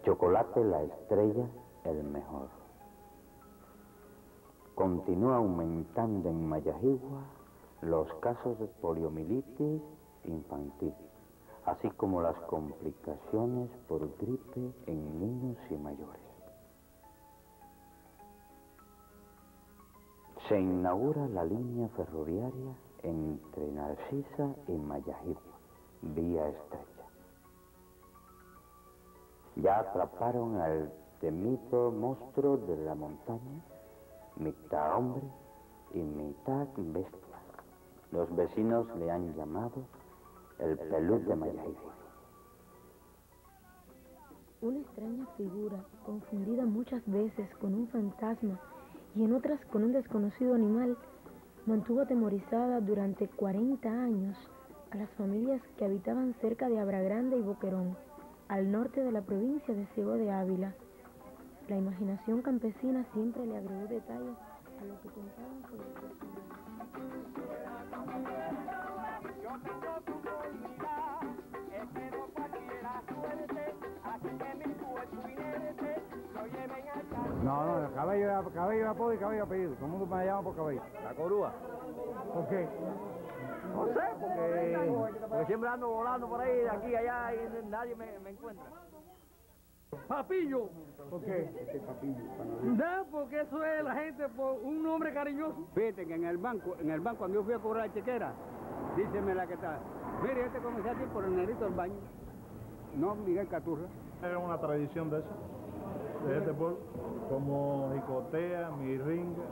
Chocolate La Estrella, el mejor. Continúa aumentando en Mayagüita los casos de poliomielitis infantil, así como las complicaciones por gripe en niños y mayores. Se inaugura la línea ferroviaria entre Narcisa y Mayagüita, vía estrecha. Ya atraparon al temido monstruo de la montaña, mitad hombre y mitad bestia. Los vecinos le han llamado el pelú de Mayagüita. Una extraña figura, confundida muchas veces con un fantasma y en otras con un desconocido animal, mantuvo atemorizada durante 40 años a las familias que habitaban cerca de Abra Grande y Boquerón, al norte de la provincia de Ciego de Ávila. La imaginación campesina siempre le agregó detalles a lo que contaban sobre el personaje. No, cabello apodo y cabello apellido. Todo el mundo me llama por cabello. ¿La corúa? ¿Por qué? No sé, porque siempre ando volando por ahí, de aquí a allá, y nadie me encuentra. Papillo. ¿Por qué? No, porque eso es la gente por un nombre cariñoso. Fíjate que en el banco cuando yo fui a cobrar la chequera, díceme la que está. Mire, este comenzó aquí por el negrito del baño. No, Miguel Caturra. Era una tradición de eso, de este pueblo, como jicotea, mirringa,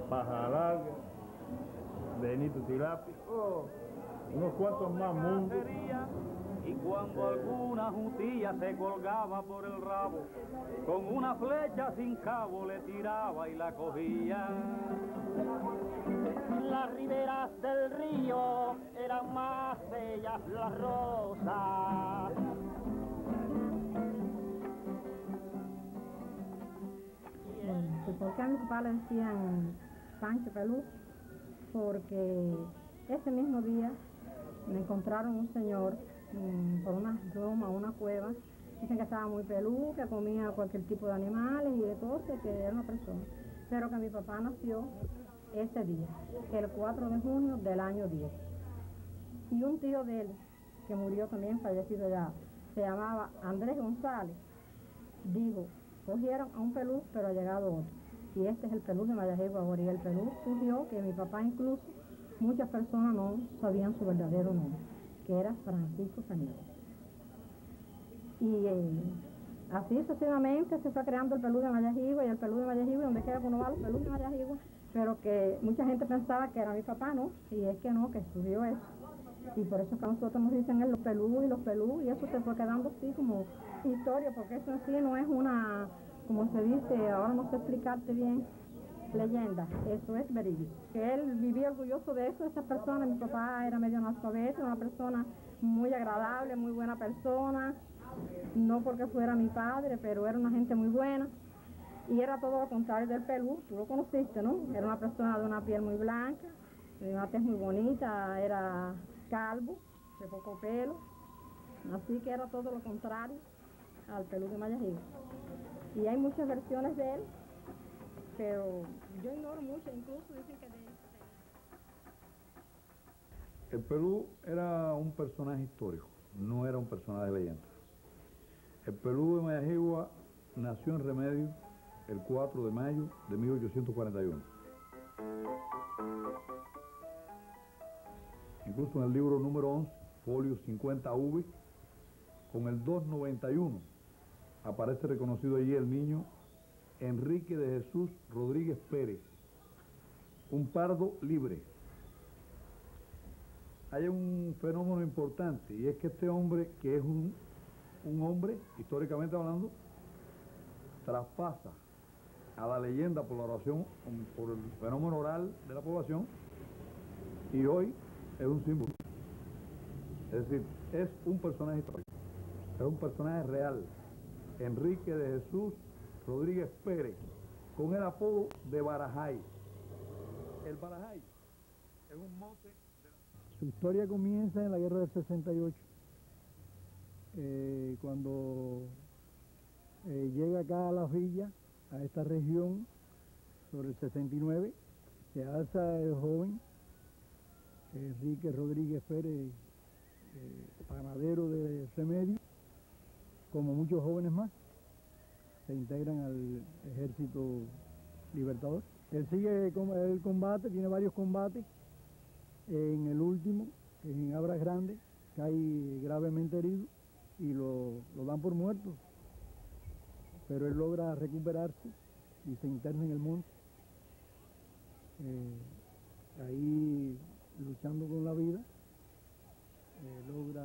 paja larga, Benito Tilapia, unos cuantos más mundos. Y cuando alguna jutilla se colgaba por el rabo, con una flecha sin cabo le tiraba y la cogía. Las riberas del río eran más bellas las rosas. ¿Por qué a mi papá le decían Pancho Pelú? Porque ese mismo día me encontraron un señor por una broma, una cueva. Dicen que estaba muy pelú, que comía cualquier tipo de animales y de todo, que era una persona. Pero que mi papá nació ese día, el 4 de junio del año 10. Y un tío de él, que murió también, fallecido ya, se llamaba Andrés González, dijo, cogieron a un pelú, pero ha llegado otro. Y este es el pelú de Mayagüita ahora. Y el pelú surgió que mi papá incluso, muchas personas no sabían su verdadero nombre, que era Francisco Sañudo. Y así sucesivamente se fue creando el pelú de Mayagüita, y el pelú de Mayagüita, donde quiera que uno va, los pelús de Mayagüita, pero que mucha gente pensaba que era mi papá, ¿no? Y es que no, que estudió eso. Y por eso que a nosotros nos dicen los pelú, y eso se fue quedando así como historia, porque eso en sí no es una, como se dice, ahora no sé explicarte bien, leyenda, eso es verídico. Que él vivía orgulloso de eso, de esa persona. Mi papá era medio analfabeto, una persona muy agradable, muy buena persona, no porque fuera mi padre, pero era una gente muy buena. Y era todo lo contrario del pelú, tú lo conociste, ¿no? Era una persona de una piel muy blanca, de una tez muy bonita, era calvo, de poco pelo, así que era todo lo contrario al pelú de Mayagüita. Y hay muchas versiones de él, pero yo ignoro mucho, incluso dicen que El pelú era un personaje histórico, no era un personaje de leyenda. El pelú de Mayagüita nació en Remedio el 4 de mayo de 1841. Incluso en el libro número 11, folio 50V, con el 291, aparece reconocido allí el niño Enrique de Jesús Rodríguez Pérez, un pardo libre. Hay un fenómeno importante, y es que este hombre, que es un hombre, históricamente hablando, traspasa a la leyenda por la oración, por el fenómeno oral de la población, y hoy es un símbolo. Es decir, es un personaje histórico, es un personaje real. Enrique de Jesús Rodríguez Pérez, con el apodo de Barajay. El Barajay es un mote. Su historia comienza en la guerra del 68. cuando llega acá a las villas, a esta región, sobre el 69, se alza el joven Enrique Rodríguez Pérez, panadero de Remedio, como muchos jóvenes más, se integran al Ejército Libertador. Él sigue el combate, tiene varios combates. En el último, que es en Abras Grandes, cae gravemente herido y lo dan por muerto. Pero él logra recuperarse y se interna en el monte. Ahí, luchando con la vida, logra...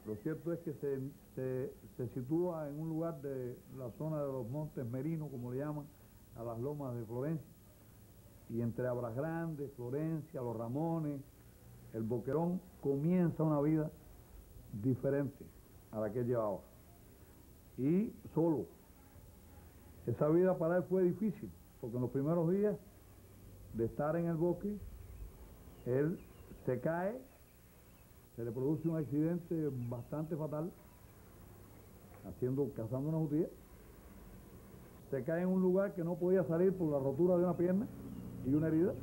Lo cierto es que se sitúa en un lugar de la zona de los Montes Merinos, como le llaman, a las lomas de Florencia. Y entre Abras Grandes, Florencia, Los Ramones, el Boquerón, comienza una vida diferente a la que él llevaba. Y solo. Esa vida para él fue difícil, porque en los primeros días de estar en el bosque, él se cae, se le produce un accidente bastante fatal, cazando una jutía. Se cae en un lugar que no podía salir por la rotura de una pierna y una herida.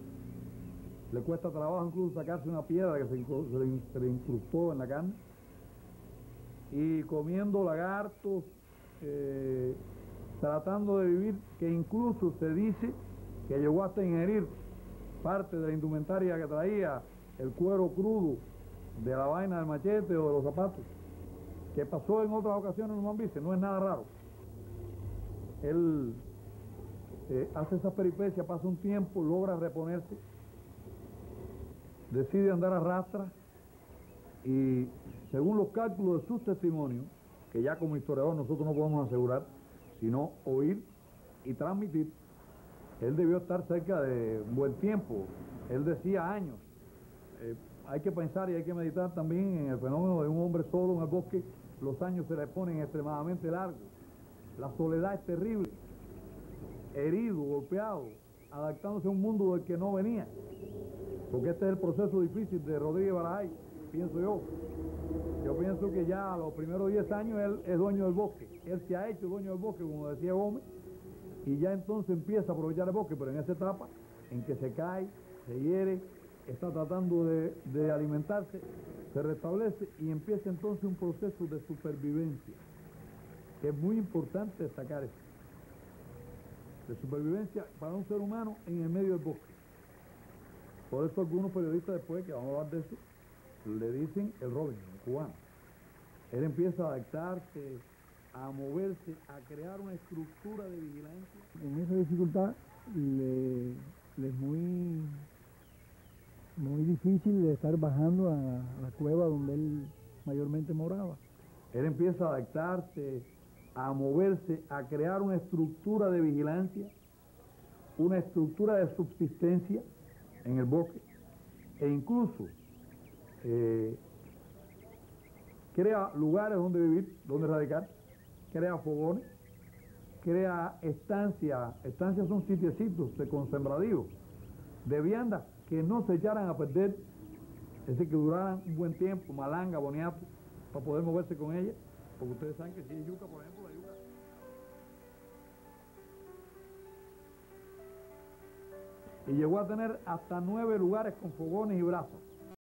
Le cuesta trabajo incluso sacarse una piedra que se le incrustó en la carne. Y comiendo lagartos, tratando de vivir, que incluso se dice que llegó hasta ingerir parte de la indumentaria que traía, el cuero crudo de la vaina del machete o de los zapatos, que pasó en otras ocasiones en Mambise, no es nada raro. Él hace esa peripecia, pasa un tiempo, logra reponerse, decide andar a rastras y, según los cálculos de sus testimonios, que ya como historiador nosotros no podemos asegurar, sino oír y transmitir, él debió estar cerca de un buen tiempo. Él decía años. Hay que pensar y hay que meditar también en el fenómeno de un hombre solo en el bosque. Los años se le ponen extremadamente largos. La soledad es terrible. Herido, golpeado, adaptándose a un mundo del que no venía. Porque este es el proceso difícil de Rodríguez Barajáez, pienso yo. Yo pienso que ya a los primeros 10 años él es dueño del bosque. Él se ha hecho dueño del bosque, como decía Gómez, y ya entonces empieza a aprovechar el bosque, pero en esa etapa en que se cae, se hiere, está tratando de alimentarse, se restablece y empieza entonces un proceso de supervivencia, que es muy importante destacar esto, de supervivencia para un ser humano en el medio del bosque. Por eso algunos periodistas después, que vamos a hablar de eso, le dicen el Robin, el cubano. Él empieza a adaptarse, a moverse, a crear una estructura de vigilancia. En esa dificultad le es muy difícil de estar bajando a la cueva donde él mayormente moraba. Él empieza a adaptarse, a moverse, a crear una estructura de vigilancia, una estructura de subsistencia en el bosque, e incluso crea lugares donde vivir, donde radicar, crea fogones, crea estancias son sitiecitos con sembradíos de viandas que no se echaran a perder, es decir, que duraran un buen tiempo, malanga, boniato, para poder moverse con ellas, porque ustedes saben que si es yuca, por ejemplo, la yuca... Y llegó a tener hasta 9 lugares con fogones y brasas.